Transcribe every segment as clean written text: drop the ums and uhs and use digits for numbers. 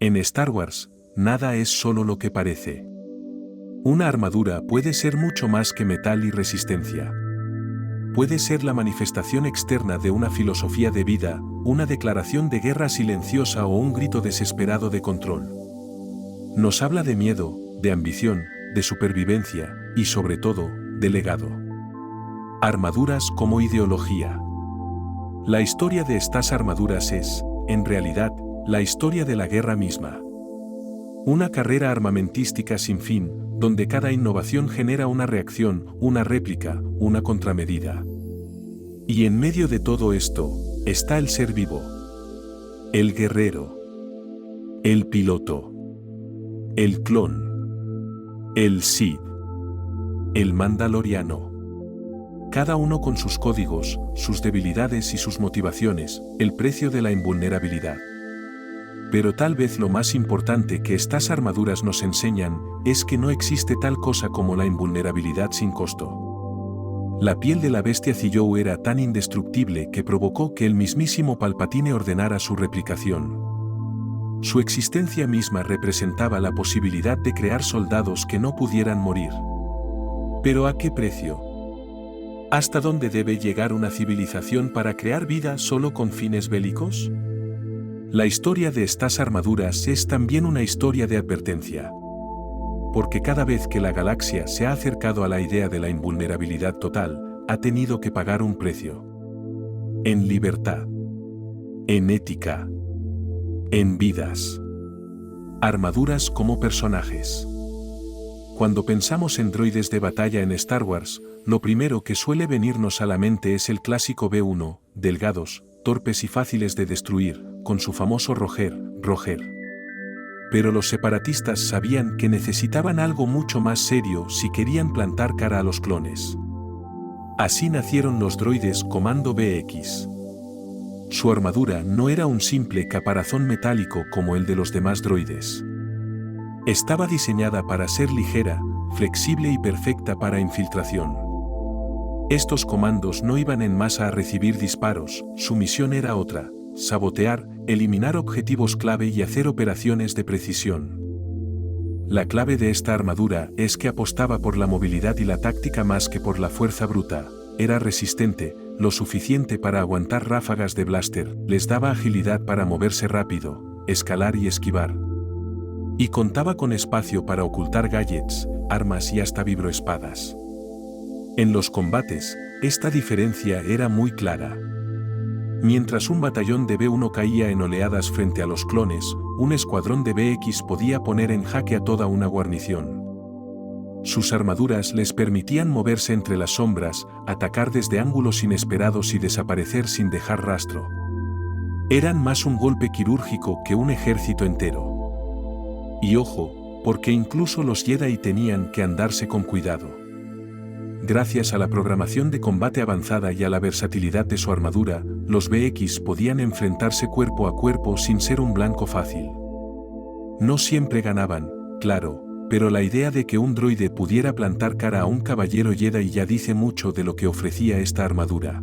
En Star Wars, nada es solo lo que parece. Una armadura puede ser mucho más que metal y resistencia. Puede ser la manifestación externa de una filosofía de vida, una declaración de guerra silenciosa o un grito desesperado de control. Nos habla de miedo, de ambición, de supervivencia y sobre todo, de legado. Armaduras como ideología. La historia de estas armaduras es, en realidad, la historia de la guerra misma. Una carrera armamentística sin fin, donde cada innovación genera una reacción, una réplica, una contramedida. Y en medio de todo esto, está el ser vivo. El guerrero. El piloto. El clon. El Sith. El mandaloriano. Cada uno con sus códigos, sus debilidades y sus motivaciones, el precio de la invulnerabilidad. Pero tal vez lo más importante que estas armaduras nos enseñan es que no existe tal cosa como la invulnerabilidad sin costo. La piel de la bestia Ziyou era tan indestructible que provocó que el mismísimo Palpatine ordenara su replicación. Su existencia misma representaba la posibilidad de crear soldados que no pudieran morir. ¿Pero a qué precio? ¿Hasta dónde debe llegar una civilización para crear vida solo con fines bélicos? La historia de estas armaduras es también una historia de advertencia. Porque cada vez que la galaxia se ha acercado a la idea de la invulnerabilidad total, ha tenido que pagar un precio. En libertad. En ética. En vidas. Armaduras como personajes. Cuando pensamos en droides de batalla en Star Wars, lo primero que suele venirnos a la mente es el clásico B-1, delgados, torpes y fáciles de destruir, con su famoso Roger. Pero los separatistas sabían que necesitaban algo mucho más serio si querían plantar cara a los clones. Así nacieron los droides Comando BX. Su armadura no era un simple caparazón metálico como el de los demás droides. Estaba diseñada para ser ligera, flexible y perfecta para infiltración. Estos comandos no iban en masa a recibir disparos, su misión era otra: sabotear, eliminar objetivos clave y hacer operaciones de precisión. La clave de esta armadura es que apostaba por la movilidad y la táctica más que por la fuerza bruta. Era resistente, lo suficiente para aguantar ráfagas de blaster, les daba agilidad para moverse rápido, escalar y esquivar. Y contaba con espacio para ocultar gadgets, armas y hasta vibroespadas. En los combates, esta diferencia era muy clara. Mientras un batallón de B-1 caía en oleadas frente a los clones, un escuadrón de BX podía poner en jaque a toda una guarnición. Sus armaduras les permitían moverse entre las sombras, atacar desde ángulos inesperados y desaparecer sin dejar rastro. Eran más un golpe quirúrgico que un ejército entero. Y ojo, porque incluso los Jedi tenían que andarse con cuidado. Gracias a la programación de combate avanzada y a la versatilidad de su armadura, los BX podían enfrentarse cuerpo a cuerpo sin ser un blanco fácil. No siempre ganaban, claro, pero la idea de que un droide pudiera plantar cara a un caballero Jedi ya dice mucho de lo que ofrecía esta armadura.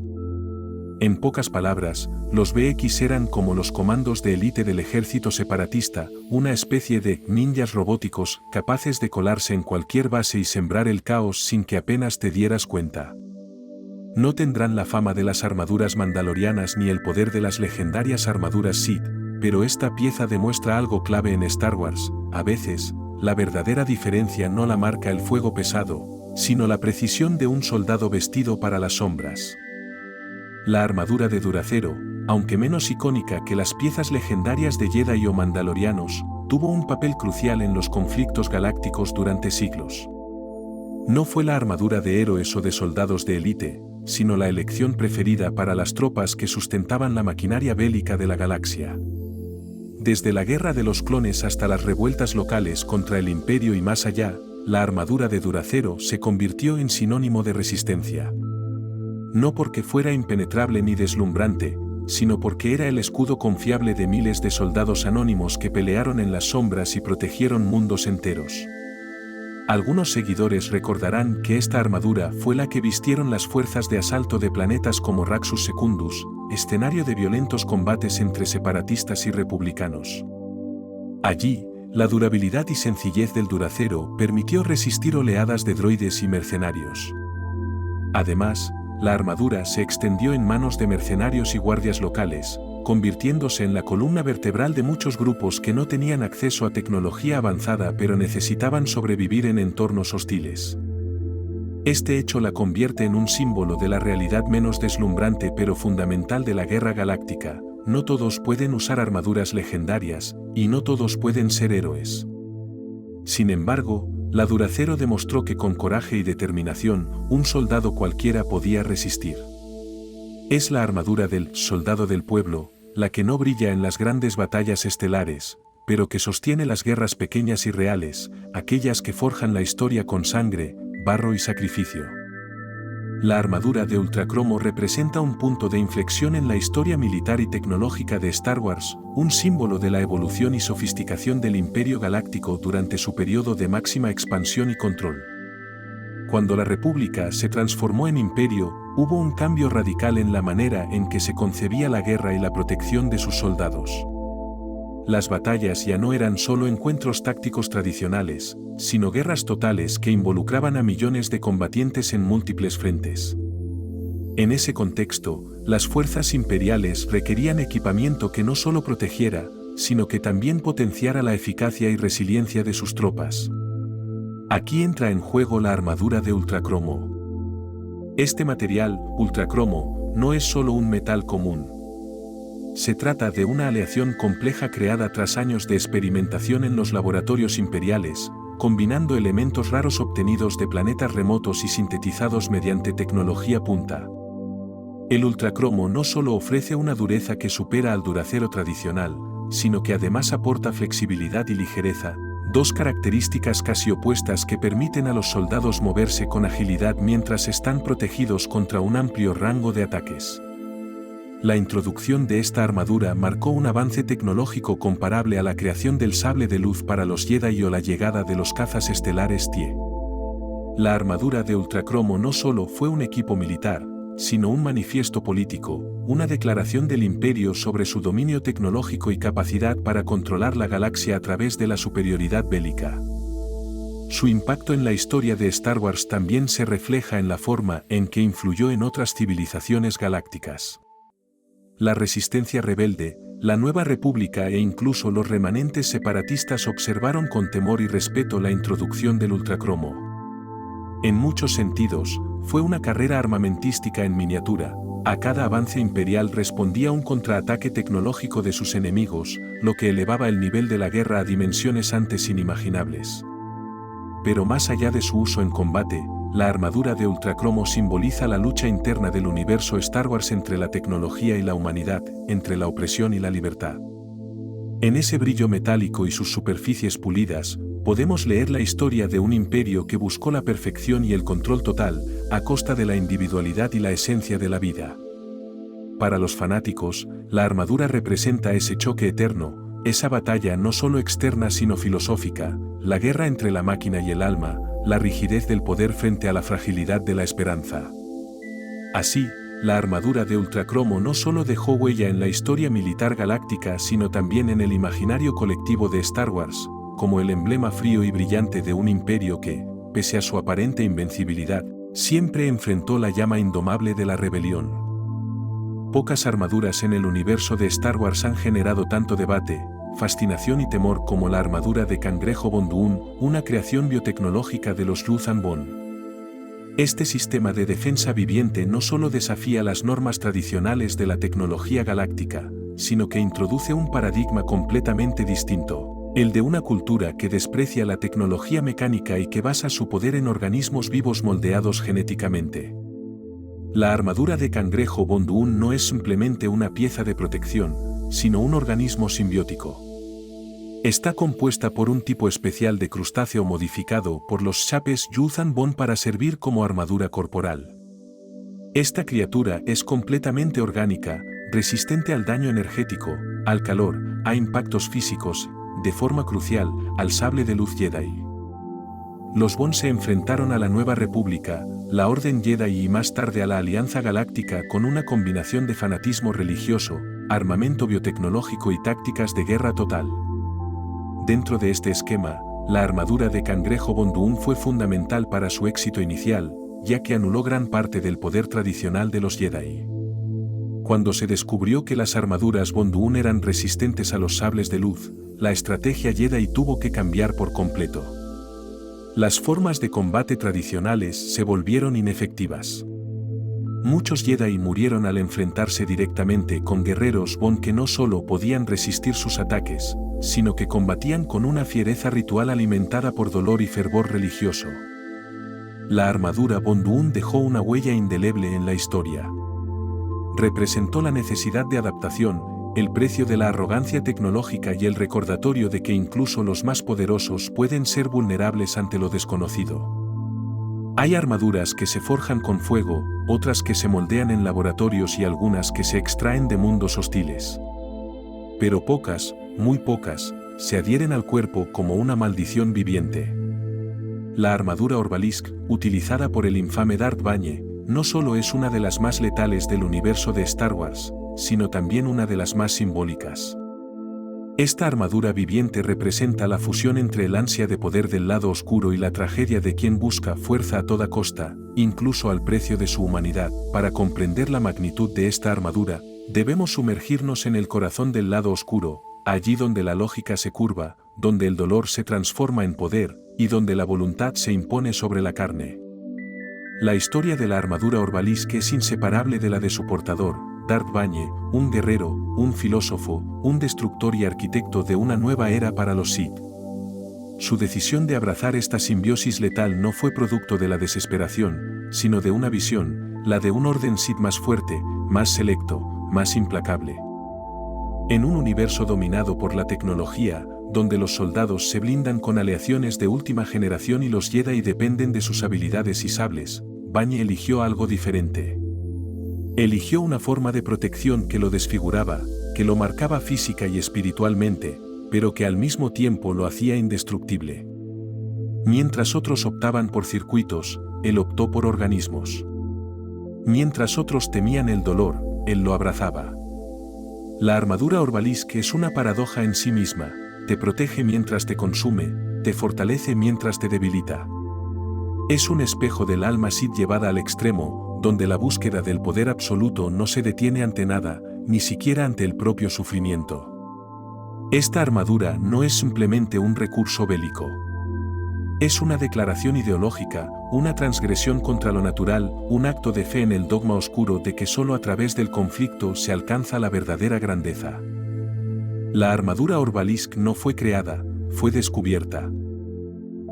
En pocas palabras, los BX eran como los comandos de élite del ejército separatista, una especie de ninjas robóticos capaces de colarse en cualquier base y sembrar el caos sin que apenas te dieras cuenta. No tendrán la fama de las armaduras mandalorianas ni el poder de las legendarias armaduras Sith, pero esta pieza demuestra algo clave en Star Wars: a veces, la verdadera diferencia no la marca el fuego pesado, sino la precisión de un soldado vestido para las sombras. La armadura de Duracero, aunque menos icónica que las piezas legendarias de Jedi o Mandalorianos, tuvo un papel crucial en los conflictos galácticos durante siglos. No fue la armadura de héroes o de soldados de élite, sino la elección preferida para las tropas que sustentaban la maquinaria bélica de la galaxia. Desde la Guerra de los Clones hasta las revueltas locales contra el Imperio y más allá, la armadura de Duracero se convirtió en sinónimo de resistencia. No porque fuera impenetrable ni deslumbrante, sino porque era el escudo confiable de miles de soldados anónimos que pelearon en las sombras y protegieron mundos enteros. Algunos seguidores recordarán que esta armadura fue la que vistieron las fuerzas de asalto de planetas como Raxus Secundus, escenario de violentos combates entre separatistas y republicanos. Allí, la durabilidad y sencillez del Duracero permitió resistir oleadas de droides y mercenarios. Además, la armadura se extendió en manos de mercenarios y guardias locales, convirtiéndose en la columna vertebral de muchos grupos que no tenían acceso a tecnología avanzada pero necesitaban sobrevivir en entornos hostiles. Este hecho la convierte en un símbolo de la realidad menos deslumbrante pero fundamental de la guerra galáctica. No todos pueden usar armaduras legendarias, y no todos pueden ser héroes. Sin embargo, la Duracero demostró que con coraje y determinación, un soldado cualquiera podía resistir. Es la armadura del soldado del pueblo, la que no brilla en las grandes batallas estelares, pero que sostiene las guerras pequeñas y reales, aquellas que forjan la historia con sangre, barro y sacrificio. La armadura de ultracromo representa un punto de inflexión en la historia militar y tecnológica de Star Wars, un símbolo de la evolución y sofisticación del Imperio Galáctico durante su periodo de máxima expansión y control. Cuando la República se transformó en imperio, hubo un cambio radical en la manera en que se concebía la guerra y la protección de sus soldados. Las batallas ya no eran solo encuentros tácticos tradicionales, sino guerras totales que involucraban a millones de combatientes en múltiples frentes. En ese contexto, las fuerzas imperiales requerían equipamiento que no solo protegiera, sino que también potenciara la eficacia y resiliencia de sus tropas. Aquí entra en juego la armadura de ultracromo. Este material, ultracromo, no es solo un metal común. Se trata de una aleación compleja creada tras años de experimentación en los laboratorios imperiales, combinando elementos raros obtenidos de planetas remotos y sintetizados mediante tecnología punta. El ultracromo no solo ofrece una dureza que supera al Duracero tradicional, sino que además aporta flexibilidad y ligereza, dos características casi opuestas que permiten a los soldados moverse con agilidad mientras están protegidos contra un amplio rango de ataques. La introducción de esta armadura marcó un avance tecnológico comparable a la creación del sable de luz para los Jedi o la llegada de los cazas estelares TIE. La armadura de ultracromo no solo fue un equipo militar, sino un manifiesto político, una declaración del Imperio sobre su dominio tecnológico y capacidad para controlar la galaxia a través de la superioridad bélica. Su impacto en la historia de Star Wars también se refleja en la forma en que influyó en otras civilizaciones galácticas. La resistencia rebelde, la Nueva República e incluso los remanentes separatistas observaron con temor y respeto la introducción del ultracromo. En muchos sentidos, fue una carrera armamentística en miniatura. A cada avance imperial respondía un contraataque tecnológico de sus enemigos, lo que elevaba el nivel de la guerra a dimensiones antes inimaginables. Pero más allá de su uso en combate, la armadura de ultracromo simboliza la lucha interna del universo Star Wars entre la tecnología y la humanidad, entre la opresión y la libertad. En ese brillo metálico y sus superficies pulidas, podemos leer la historia de un imperio que buscó la perfección y el control total, a costa de la individualidad y la esencia de la vida. Para los fanáticos, la armadura representa ese choque eterno, esa batalla no solo externa sino filosófica, la guerra entre la máquina y el alma, la rigidez del poder frente a la fragilidad de la esperanza. Así, la armadura de ultracromo no solo dejó huella en la historia militar galáctica sino también en el imaginario colectivo de Star Wars, como el emblema frío y brillante de un imperio que, pese a su aparente invencibilidad, siempre enfrentó la llama indomable de la rebelión. Pocas armaduras en el universo de Star Wars han generado tanto debate, fascinación y temor como la armadura de Cangrejo Bonduun, una creación biotecnológica de los Yuuzhan Vong. Este sistema de defensa viviente no solo desafía las normas tradicionales de la tecnología galáctica, sino que introduce un paradigma completamente distinto, el de una cultura que desprecia la tecnología mecánica y que basa su poder en organismos vivos moldeados genéticamente. La armadura de Cangrejo Bonduun no es simplemente una pieza de protección, sino un organismo simbiótico. Está compuesta por un tipo especial de crustáceo modificado por los Chapes Yuuzhan Vong para servir como armadura corporal. Esta criatura es completamente orgánica, resistente al daño energético, al calor, a impactos físicos, de forma crucial, al sable de luz Jedi. Los Vong se enfrentaron a la Nueva República, la Orden Jedi y más tarde a la Alianza Galáctica con una combinación de fanatismo religioso, armamento biotecnológico y tácticas de guerra total. Dentro de este esquema, la armadura de cangrejo Bonduun fue fundamental para su éxito inicial, ya que anuló gran parte del poder tradicional de los Jedi. Cuando se descubrió que las armaduras Bonduun eran resistentes a los sables de luz, la estrategia Jedi tuvo que cambiar por completo. Las formas de combate tradicionales se volvieron inefectivas. Muchos Jedi murieron al enfrentarse directamente con guerreros Bon que no solo podían resistir sus ataques, sino que combatían con una fiereza ritual alimentada por dolor y fervor religioso. La armadura Bonduun dejó una huella indeleble en la historia. Representó la necesidad de adaptación, el precio de la arrogancia tecnológica y el recordatorio de que incluso los más poderosos pueden ser vulnerables ante lo desconocido. Hay armaduras que se forjan con fuego, otras que se moldean en laboratorios y algunas que se extraen de mundos hostiles. Pero pocas, muy pocas, se adhieren al cuerpo como una maldición viviente. La armadura Orbalisk, utilizada por el infame Darth Bane, no solo es una de las más letales del universo de Star Wars, sino también una de las más simbólicas. Esta armadura viviente representa la fusión entre el ansia de poder del lado oscuro y la tragedia de quien busca fuerza a toda costa, incluso al precio de su humanidad. Para comprender la magnitud de esta armadura, debemos sumergirnos en el corazón del lado oscuro, allí donde la lógica se curva, donde el dolor se transforma en poder, y donde la voluntad se impone sobre la carne. La historia de la armadura Orbalisk es inseparable de la de su portador, Darth Bane, un guerrero, un filósofo, un destructor y arquitecto de una nueva era para los Sith. Su decisión de abrazar esta simbiosis letal no fue producto de la desesperación, sino de una visión, la de un orden Sith más fuerte, más selecto, más implacable. En un universo dominado por la tecnología, donde los soldados se blindan con aleaciones de última generación y los Jedi dependen de sus habilidades y sables, Bane eligió algo diferente. Eligió una forma de protección que lo desfiguraba, que lo marcaba física y espiritualmente, pero que al mismo tiempo lo hacía indestructible. Mientras otros optaban por circuitos, él optó por organismos. Mientras otros temían el dolor, él lo abrazaba. La armadura Orbalisk es una paradoja en sí misma, te protege mientras te consume, te fortalece mientras te debilita. Es un espejo del alma Sith llevada al extremo, donde la búsqueda del poder absoluto no se detiene ante nada, ni siquiera ante el propio sufrimiento. Esta armadura no es simplemente un recurso bélico. Es una declaración ideológica, una transgresión contra lo natural, un acto de fe en el dogma oscuro de que solo a través del conflicto se alcanza la verdadera grandeza. La armadura Orbalisk no fue creada, fue descubierta.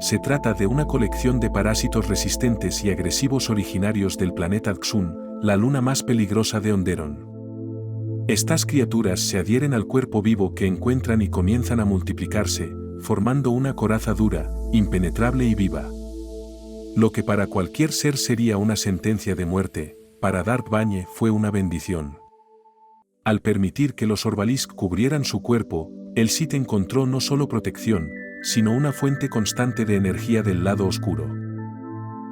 Se trata de una colección de parásitos resistentes y agresivos originarios del planeta Xun, la luna más peligrosa de Onderon. Estas criaturas se adhieren al cuerpo vivo que encuentran y comienzan a multiplicarse, formando una coraza dura, impenetrable y viva. Lo que para cualquier ser sería una sentencia de muerte, para Darth Bane fue una bendición. Al permitir que los Orbalisk cubrieran su cuerpo, el Sith encontró no solo protección, sino una fuente constante de energía del lado oscuro.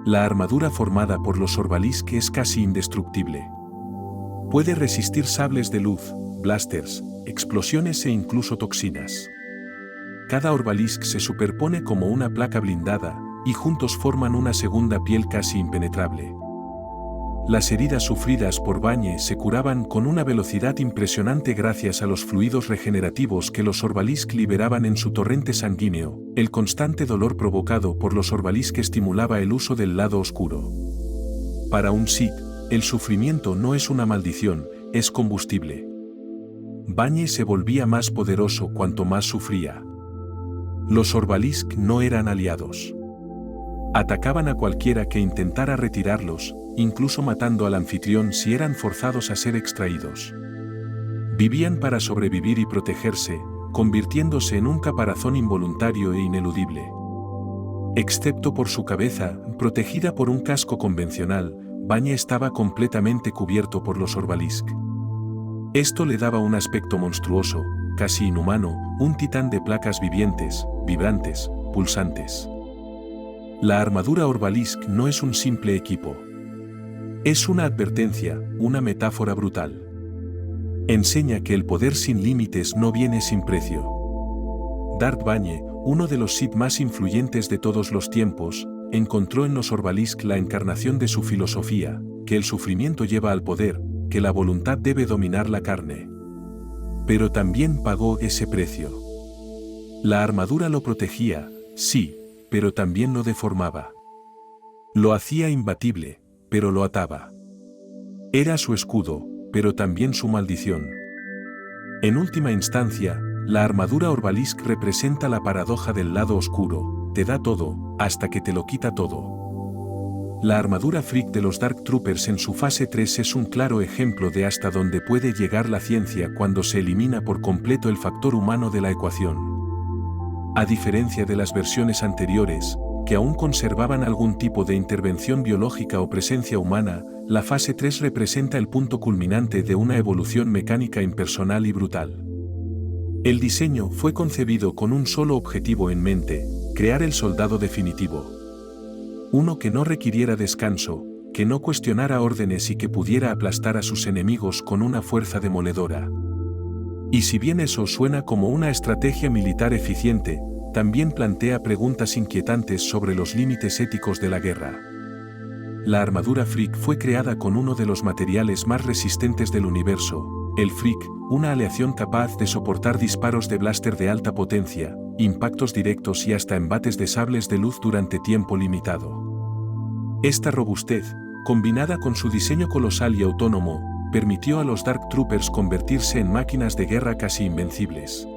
La armadura formada por los Orbalisk es casi indestructible. Puede resistir sables de luz, blasters, explosiones e incluso toxinas. Cada Orbalisk se superpone como una placa blindada, y juntos forman una segunda piel casi impenetrable. Las heridas sufridas por Bane se curaban con una velocidad impresionante gracias a los fluidos regenerativos que los Orbalisk liberaban en su torrente sanguíneo. El constante dolor provocado por los Orbalisk estimulaba el uso del lado oscuro. Para un Sith, el sufrimiento no es una maldición, es combustible. Bane se volvía más poderoso cuanto más sufría. Los Orbalisk no eran aliados. Atacaban a cualquiera que intentara retirarlos, incluso matando al anfitrión si eran forzados a ser extraídos. Vivían para sobrevivir y protegerse, convirtiéndose en un caparazón involuntario e ineludible. Excepto por su cabeza, protegida por un casco convencional, Bane estaba completamente cubierto por los Orbalisk. Esto le daba un aspecto monstruoso, casi inhumano, un titán de placas vivientes, vibrantes, pulsantes. La armadura Orbalisk no es un simple equipo. Es una advertencia, una metáfora brutal. Enseña que el poder sin límites no viene sin precio. Darth Bane, uno de los Sith más influyentes de todos los tiempos, encontró en los Orbalisk la encarnación de su filosofía, que el sufrimiento lleva al poder, que la voluntad debe dominar la carne. Pero también pagó ese precio. La armadura lo protegía, sí, pero también lo deformaba. Lo hacía imbatible, pero lo ataba. Era su escudo, pero también su maldición. En última instancia, la armadura Orbalisk representa la paradoja del lado oscuro, te da todo, hasta que te lo quita todo. La armadura Freak de los Dark Troopers en su fase 3 es un claro ejemplo de hasta dónde puede llegar la ciencia cuando se elimina por completo el factor humano de la ecuación. A diferencia de las versiones anteriores, que aún conservaban algún tipo de intervención biológica o presencia humana, la fase 3 representa el punto culminante de una evolución mecánica impersonal y brutal. El diseño fue concebido con un solo objetivo en mente: crear el soldado definitivo. Uno que no requiriera descanso, que no cuestionara órdenes y que pudiera aplastar a sus enemigos con una fuerza demoledora. Y si bien eso suena como una estrategia militar eficiente, también plantea preguntas inquietantes sobre los límites éticos de la guerra. La armadura Freak fue creada con uno de los materiales más resistentes del universo, el Freak, una aleación capaz de soportar disparos de blaster de alta potencia, impactos directos y hasta embates de sables de luz durante tiempo limitado. Esta robustez, combinada con su diseño colosal y autónomo, permitió a los Dark Troopers convertirse en máquinas de guerra casi invencibles.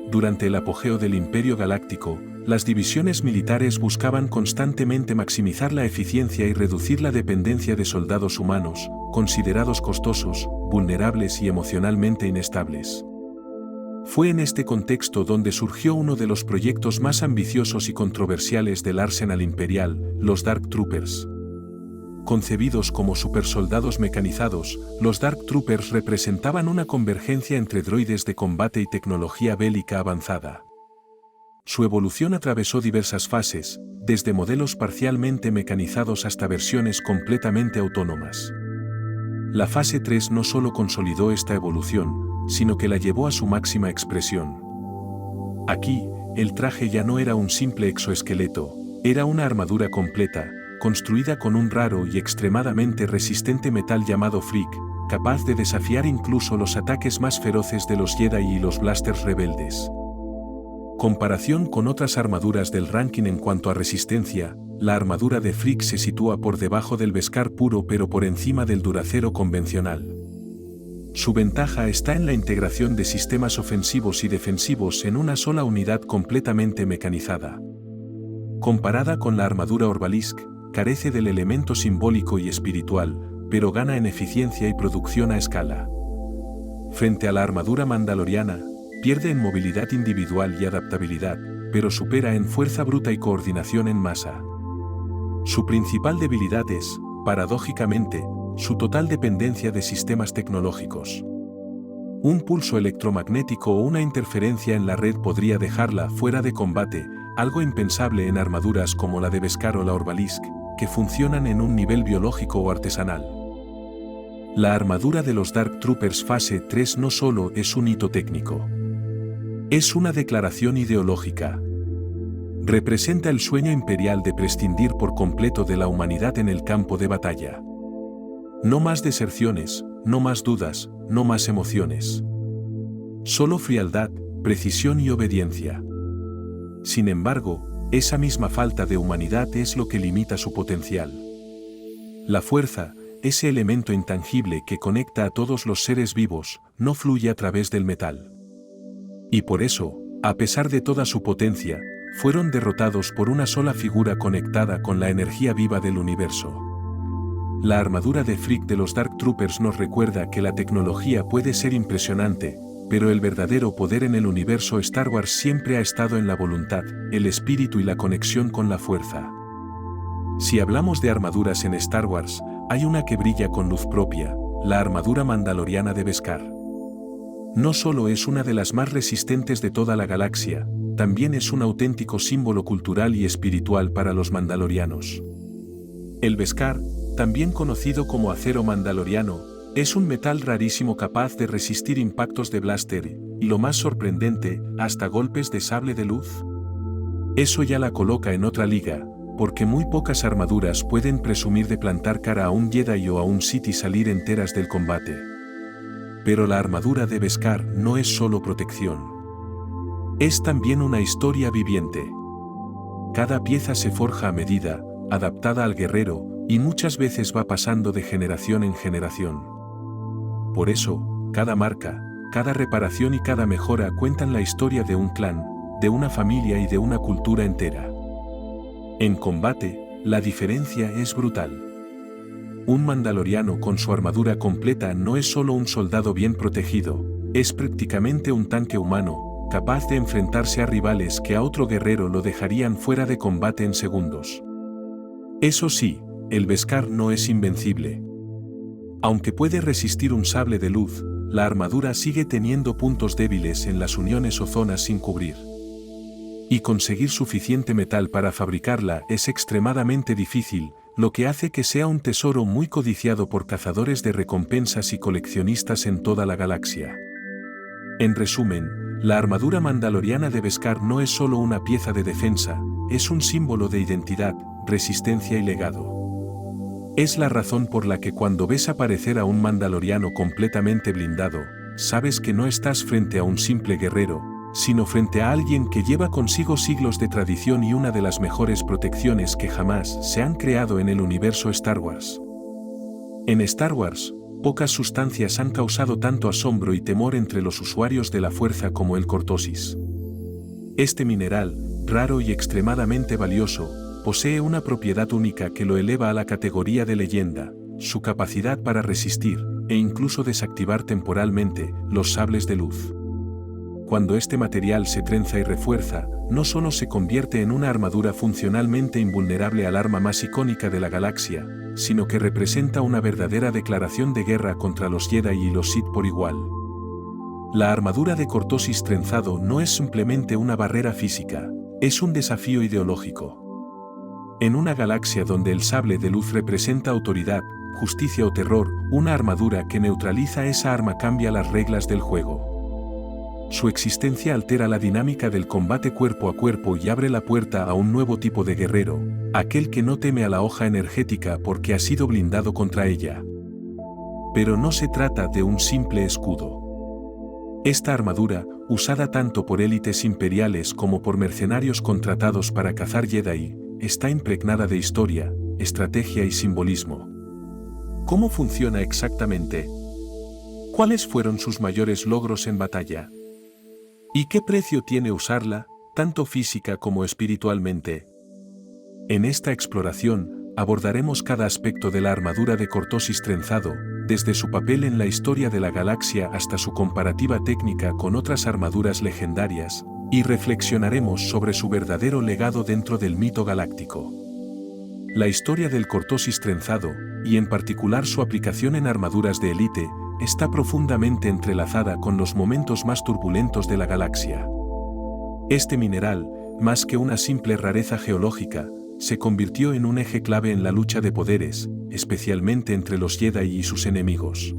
Durante el apogeo del Imperio Galáctico, las divisiones militares buscaban constantemente maximizar la eficiencia y reducir la dependencia de soldados humanos, considerados costosos, vulnerables y emocionalmente inestables. Fue en este contexto donde surgió uno de los proyectos más ambiciosos y controversiales del arsenal imperial, los Dark Troopers. Concebidos como supersoldados mecanizados, los Dark Troopers representaban una convergencia entre droides de combate y tecnología bélica avanzada. Su evolución atravesó diversas fases, desde modelos parcialmente mecanizados hasta versiones completamente autónomas. La fase 3 no solo consolidó esta evolución, sino que la llevó a su máxima expresión. Aquí, el traje ya no era un simple exoesqueleto, era una armadura completa, construida con un raro y extremadamente resistente metal llamado Freak, capaz de desafiar incluso los ataques más feroces de los Jedi y los blasters rebeldes. Comparación con otras armaduras del ranking en cuanto a resistencia, la armadura de Freak se sitúa por debajo del Beskar puro pero por encima del Duracero convencional. Su ventaja está en la integración de sistemas ofensivos y defensivos en una sola unidad completamente mecanizada. Comparada con la armadura Orbalisk, carece del elemento simbólico y espiritual, pero gana en eficiencia y producción a escala. Frente a la armadura mandaloriana, pierde en movilidad individual y adaptabilidad, pero supera en fuerza bruta y coordinación en masa. Su principal debilidad es, paradójicamente, su total dependencia de sistemas tecnológicos. Un pulso electromagnético o una interferencia en la red podría dejarla fuera de combate, algo impensable en armaduras como la de Beskar o la Orbalisk, que funcionan en un nivel biológico o artesanal. La armadura de los Dark Troopers fase 3 no solo es un hito técnico. Es una declaración ideológica. Representa el sueño imperial de prescindir por completo de la humanidad en el campo de batalla. No más deserciones, no más dudas, no más emociones. Solo frialdad, precisión y obediencia. Sin embargo, esa misma falta de humanidad es lo que limita su potencial. La fuerza, ese elemento intangible que conecta a todos los seres vivos, no fluye a través del metal. Y por eso, a pesar de toda su potencia, fueron derrotados por una sola figura conectada con la energía viva del universo. La armadura de Freak de los Dark Troopers nos recuerda que la tecnología puede ser impresionante, pero el verdadero poder en el universo Star Wars siempre ha estado en la voluntad, el espíritu y la conexión con la fuerza. Si hablamos de armaduras en Star Wars, hay una que brilla con luz propia, la armadura mandaloriana de Beskar. No solo es una de las más resistentes de toda la galaxia, también es un auténtico símbolo cultural y espiritual para los mandalorianos. El Beskar, también conocido como acero mandaloriano, es un metal rarísimo capaz de resistir impactos de blaster y lo más sorprendente, hasta golpes de sable de luz. Eso ya la coloca en otra liga, porque muy pocas armaduras pueden presumir de plantar cara a un Jedi o a un Sith y salir enteras del combate. Pero la armadura de Beskar no es solo protección. Es también una historia viviente. Cada pieza se forja a medida, adaptada al guerrero, y muchas veces va pasando de generación en generación. Por eso, cada marca, cada reparación y cada mejora cuentan la historia de un clan, de una familia y de una cultura entera. En combate, la diferencia es brutal. Un mandaloriano con su armadura completa no es solo un soldado bien protegido, es prácticamente un tanque humano, capaz de enfrentarse a rivales que a otro guerrero lo dejarían fuera de combate en segundos. Eso sí, el Beskar no es invencible. Aunque puede resistir un sable de luz, la armadura sigue teniendo puntos débiles en las uniones o zonas sin cubrir. Y conseguir suficiente metal para fabricarla es extremadamente difícil, lo que hace que sea un tesoro muy codiciado por cazadores de recompensas y coleccionistas en toda la galaxia. En resumen, la armadura mandaloriana de Beskar no es solo una pieza de defensa, es un símbolo de identidad, resistencia y legado. Es la razón por la que cuando ves aparecer a un mandaloriano completamente blindado, sabes que no estás frente a un simple guerrero, sino frente a alguien que lleva consigo siglos de tradición y una de las mejores protecciones que jamás se han creado en el universo Star Wars. En Star Wars, pocas sustancias han causado tanto asombro y temor entre los usuarios de la fuerza como el cortosis. Este mineral, raro y extremadamente valioso, posee una propiedad única que lo eleva a la categoría de leyenda, su capacidad para resistir, e incluso desactivar temporalmente, los sables de luz. Cuando este material se trenza y refuerza, no solo se convierte en una armadura funcionalmente invulnerable al arma más icónica de la galaxia, sino que representa una verdadera declaración de guerra contra los Jedi y los Sith por igual. La armadura de cortosis trenzado no es simplemente una barrera física, es un desafío ideológico. En una galaxia donde el sable de luz representa autoridad, justicia o terror, una armadura que neutraliza esa arma cambia las reglas del juego. Su existencia altera la dinámica del combate cuerpo a cuerpo y abre la puerta a un nuevo tipo de guerrero, aquel que no teme a la hoja energética porque ha sido blindado contra ella. Pero no se trata de un simple escudo. Esta armadura, usada tanto por élites imperiales como por mercenarios contratados para cazar Jedi, está impregnada de historia, estrategia y simbolismo. ¿Cómo funciona exactamente? ¿Cuáles fueron sus mayores logros en batalla? ¿Y qué precio tiene usarla, tanto física como espiritualmente? En esta exploración, abordaremos cada aspecto de la armadura de cortosis trenzado, desde su papel en la historia de la galaxia hasta su comparativa técnica con otras armaduras legendarias, y reflexionaremos sobre su verdadero legado dentro del mito galáctico. La historia del cortosis trenzado, y en particular su aplicación en armaduras de élite, está profundamente entrelazada con los momentos más turbulentos de la galaxia. Este mineral, más que una simple rareza geológica, se convirtió en un eje clave en la lucha de poderes, especialmente entre los Jedi y sus enemigos.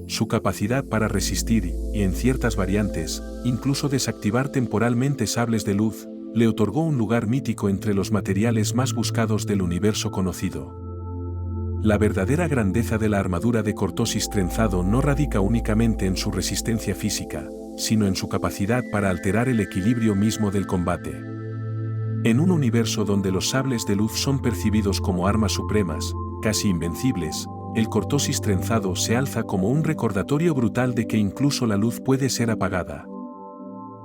Su capacidad para resistir, y en ciertas variantes, incluso desactivar temporalmente sables de luz, le otorgó un lugar mítico entre los materiales más buscados del universo conocido. La verdadera grandeza de la armadura de cortosis trenzado no radica únicamente en su resistencia física, sino en su capacidad para alterar el equilibrio mismo del combate. En un universo donde los sables de luz son percibidos como armas supremas, casi invencibles, el cortosis trenzado se alza como un recordatorio brutal de que incluso la luz puede ser apagada.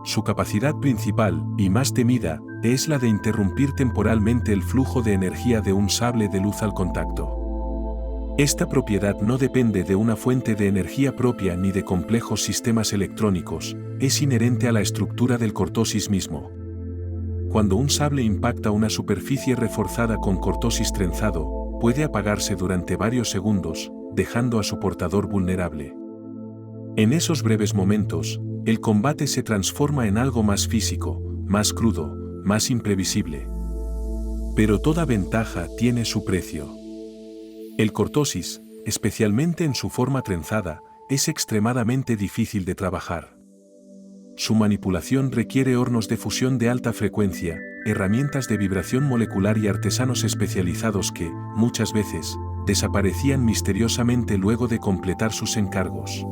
Su capacidad principal, y más temida, es la de interrumpir temporalmente el flujo de energía de un sable de luz al contacto. Esta propiedad no depende de una fuente de energía propia ni de complejos sistemas electrónicos, es inherente a la estructura del cortosis mismo. Cuando un sable impacta una superficie reforzada con cortosis trenzado, puede apagarse durante varios segundos, dejando a su portador vulnerable. En esos breves momentos, el combate se transforma en algo más físico, más crudo, más imprevisible. Pero toda ventaja tiene su precio. El cortosis, especialmente en su forma trenzada, es extremadamente difícil de trabajar. su manipulación requiere hornos de fusión de alta frecuencia, herramientas de vibración molecular y artesanos especializados que, muchas veces, desaparecían misteriosamente luego de completar sus encargos.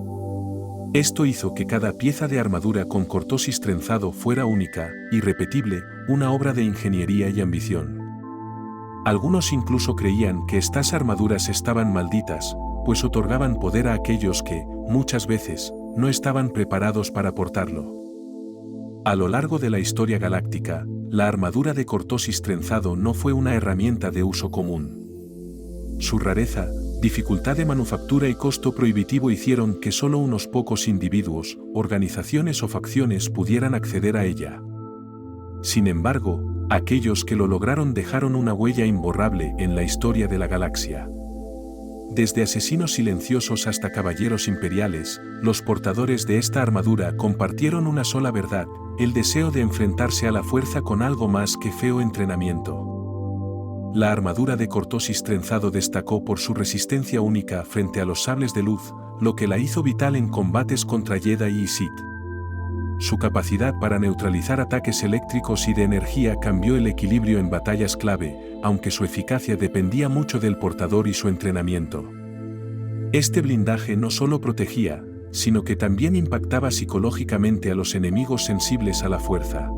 Esto hizo que cada pieza de armadura con cortosis trenzado fuera única, irrepetible, una obra de ingeniería y ambición. Algunos incluso creían que estas armaduras estaban malditas, pues otorgaban poder a aquellos que, muchas veces, no estaban preparados para portarlo. A lo largo de la historia galáctica, la armadura de cortosis trenzado no fue una herramienta de uso común. Su rareza, dificultad de manufactura y costo prohibitivo hicieron que solo unos pocos individuos, organizaciones o facciones pudieran acceder a ella. Sin embargo, aquellos que lo lograron dejaron una huella imborrable en la historia de la galaxia. Desde asesinos silenciosos hasta caballeros imperiales, los portadores de esta armadura compartieron una sola verdad: el deseo de enfrentarse a la fuerza con algo más que feo entrenamiento. La armadura de cortosis trenzado destacó por su resistencia única frente a los sables de luz, lo que la hizo vital en combates contra Jedi y Sith. Su capacidad para neutralizar ataques eléctricos y de energía cambió el equilibrio en batallas clave, aunque su eficacia dependía mucho del portador y su entrenamiento. Este blindaje no solo protegía, sino que también impactaba psicológicamente a los enemigos sensibles a la fuerza.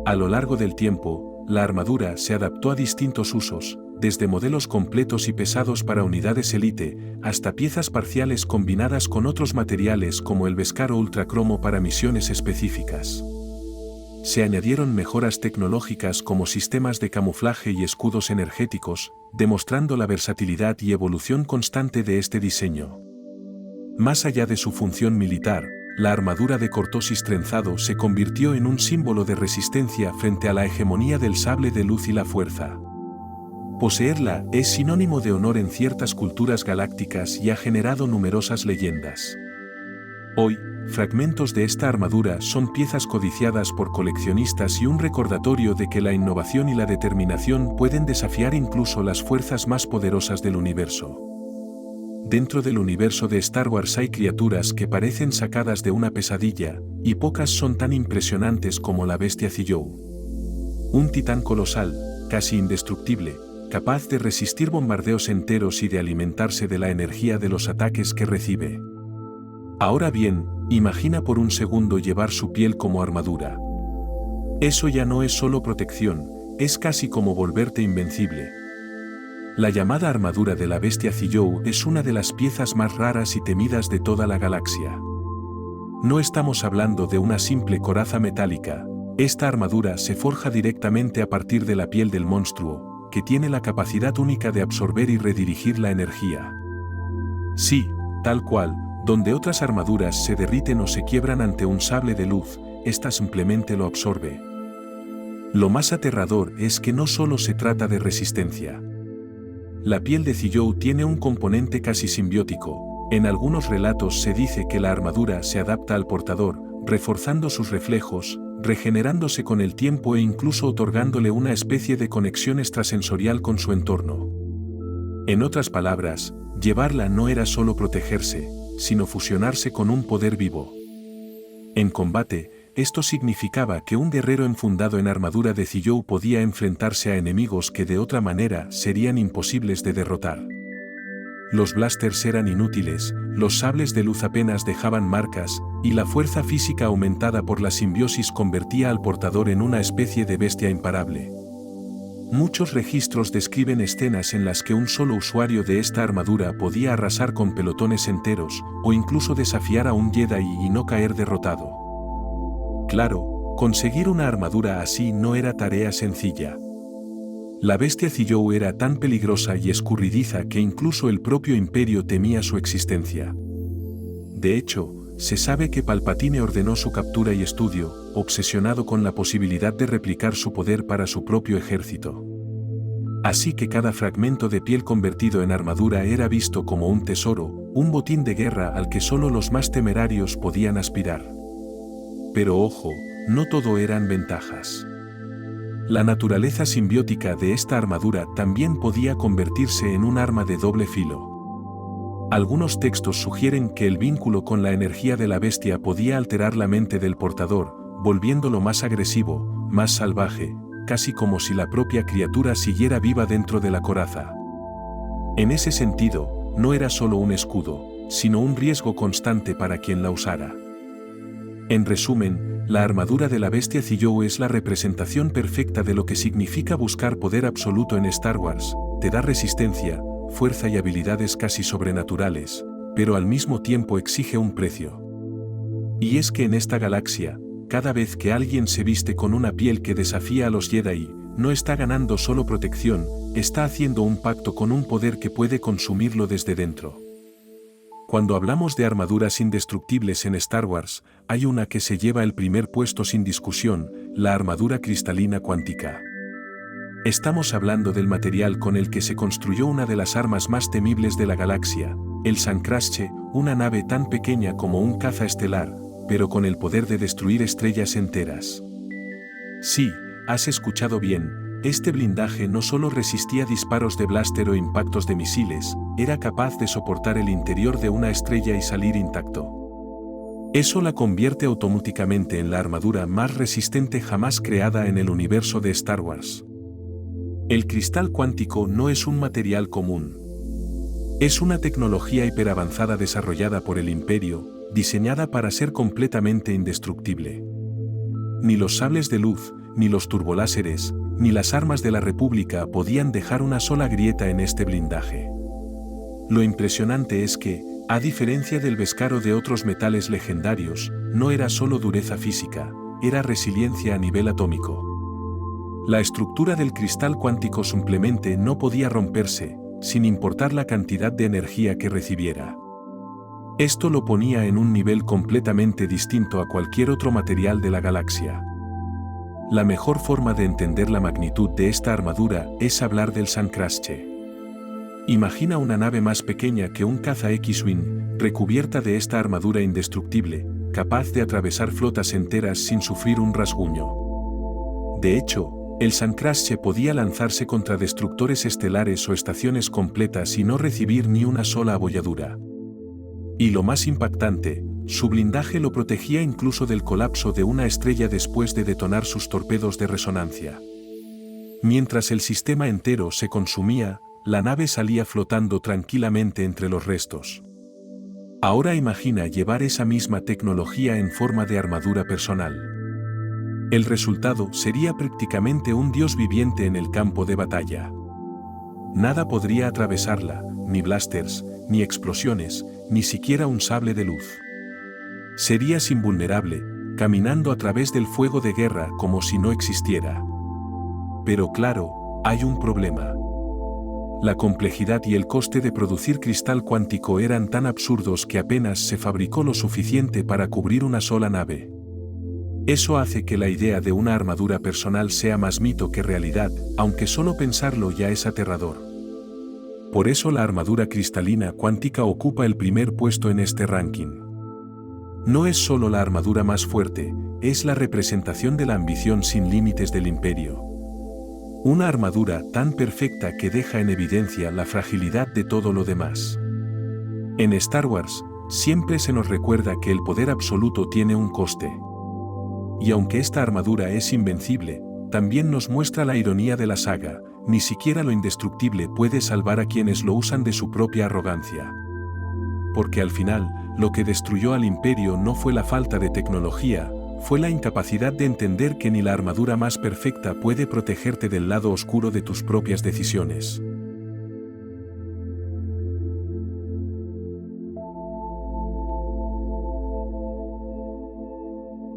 A lo largo del tiempo, la armadura se adaptó a distintos usos, desde modelos completos y pesados para unidades élite, hasta piezas parciales combinadas con otros materiales como el Beskar o Ultracromo para misiones específicas. Se añadieron mejoras tecnológicas como sistemas de camuflaje y escudos energéticos, demostrando la versatilidad y evolución constante de este diseño. Más allá de su función militar, la armadura de cortosis trenzado se convirtió en un símbolo de resistencia frente a la hegemonía del sable de luz y la fuerza. Poseerla es sinónimo de honor en ciertas culturas galácticas y ha generado numerosas leyendas. Hoy, fragmentos de esta armadura son piezas codiciadas por coleccionistas y un recordatorio de que la innovación y la determinación pueden desafiar incluso las fuerzas más poderosas del universo. Dentro del universo de Star Wars hay criaturas que parecen sacadas de una pesadilla, y pocas son tan impresionantes como la bestia Ziyou. Un titán colosal, casi indestructible, capaz de resistir bombardeos enteros y de alimentarse de la energía de los ataques que recibe. Ahora bien, imagina por un segundo llevar su piel como armadura. Eso ya no es solo protección, es casi como volverte invencible. La llamada armadura de la bestia Ziyou es una de las piezas más raras y temidas de toda la galaxia. No estamos hablando de una simple coraza metálica, esta armadura se forja directamente a partir de la piel del monstruo, que tiene la capacidad única de absorber y redirigir la energía. Sí, tal cual, donde otras armaduras se derriten o se quiebran ante un sable de luz, esta simplemente lo absorbe. Lo más aterrador es que no solo se trata de resistencia. La piel de Ziyou tiene un componente casi simbiótico. En algunos relatos se dice que la armadura se adapta al portador, reforzando sus reflejos, regenerándose con el tiempo e incluso otorgándole una especie de conexión extrasensorial con su entorno. En otras palabras, llevarla no era solo protegerse, sino fusionarse con un poder vivo. En combate, esto significaba que un guerrero enfundado en armadura de Ziyou podía enfrentarse a enemigos que de otra manera serían imposibles de derrotar. Los blasters eran inútiles, los sables de luz apenas dejaban marcas, y la fuerza física aumentada por la simbiosis convertía al portador en una especie de bestia imparable. Muchos registros describen escenas en las que un solo usuario de esta armadura podía arrasar con pelotones enteros, o incluso desafiar a un Jedi y no caer derrotado. Claro, conseguir una armadura así no era tarea sencilla. La bestia Ziyou era tan peligrosa y escurridiza que incluso el propio Imperio temía su existencia. De hecho, se sabe que Palpatine ordenó su captura y estudio, obsesionado con la posibilidad de replicar su poder para su propio ejército. Así que cada fragmento de piel convertido en armadura era visto como un tesoro, un botín de guerra al que solo los más temerarios podían aspirar. Pero ojo, no todo eran ventajas. La naturaleza simbiótica de esta armadura también podía convertirse en un arma de doble filo. Algunos textos sugieren que el vínculo con la energía de la bestia podía alterar la mente del portador, volviéndolo más agresivo, más salvaje, casi como si la propia criatura siguiera viva dentro de la coraza. En ese sentido, no era solo un escudo, sino un riesgo constante para quien la usara. En resumen, la armadura de la bestia Ziyou es la representación perfecta de lo que significa buscar poder absoluto en Star Wars. Te da resistencia, fuerza y habilidades casi sobrenaturales, pero al mismo tiempo exige un precio. Y es que en esta galaxia, cada vez que alguien se viste con una piel que desafía a los Jedi, no está ganando solo protección, está haciendo un pacto con un poder que puede consumirlo desde dentro. Cuando hablamos de armaduras indestructibles en Star Wars, hay una que se lleva el primer puesto sin discusión, la armadura cristalina cuántica. Estamos hablando del material con el que se construyó una de las armas más temibles de la galaxia, el Sancrasche, una nave tan pequeña como un caza estelar, pero con el poder de destruir estrellas enteras. Sí, has escuchado bien, este blindaje no solo resistía disparos de blaster o impactos de misiles, era capaz de soportar el interior de una estrella y salir intacto. Eso la convierte automáticamente en la armadura más resistente jamás creada en el universo de Star Wars. El cristal cuántico no es un material común. Es una tecnología hiperavanzada desarrollada por el Imperio, diseñada para ser completamente indestructible. Ni los sables de luz, ni los turboláseres, ni las armas de la República podían dejar una sola grieta en este blindaje. Lo impresionante es que, a diferencia del Beskar de otros metales legendarios, no era solo dureza física, era resiliencia a nivel atómico. La estructura del cristal cuántico simplemente no podía romperse, sin importar la cantidad de energía que recibiera. Esto lo ponía en un nivel completamente distinto a cualquier otro material de la galaxia. La mejor forma de entender la magnitud de esta armadura es hablar del Sancrasche. Imagina una nave más pequeña que un caza X-Wing, recubierta de esta armadura indestructible, capaz de atravesar flotas enteras sin sufrir un rasguño. De hecho, el Sancrasche podía lanzarse contra destructores estelares o estaciones completas y no recibir ni una sola abolladura. Y lo más impactante, su blindaje lo protegía incluso del colapso de una estrella después de detonar sus torpedos de resonancia. Mientras el sistema entero se consumía, la nave salía flotando tranquilamente entre los restos. Ahora imagina llevar esa misma tecnología en forma de armadura personal. El resultado sería prácticamente un dios viviente en el campo de batalla. Nada podría atravesarla, ni blasters, ni explosiones, ni siquiera un sable de luz. Serías invulnerable, caminando a través del fuego de guerra como si no existiera. Pero claro, hay un problema. La complejidad y el coste de producir cristal cuántico eran tan absurdos que apenas se fabricó lo suficiente para cubrir una sola nave. Eso hace que la idea de una armadura personal sea más mito que realidad, aunque solo pensarlo ya es aterrador. Por eso la armadura cristalina cuántica ocupa el primer puesto en este ranking. No es solo la armadura más fuerte, es la representación de la ambición sin límites del Imperio. Una armadura tan perfecta que deja en evidencia la fragilidad de todo lo demás. En Star Wars, siempre se nos recuerda que el poder absoluto tiene un coste. Y aunque esta armadura es invencible, también nos muestra la ironía de la saga, ni siquiera lo indestructible puede salvar a quienes lo usan de su propia arrogancia. Porque al final, lo que destruyó al Imperio no fue la falta de tecnología, fue la incapacidad de entender que ni la armadura más perfecta puede protegerte del lado oscuro de tus propias decisiones.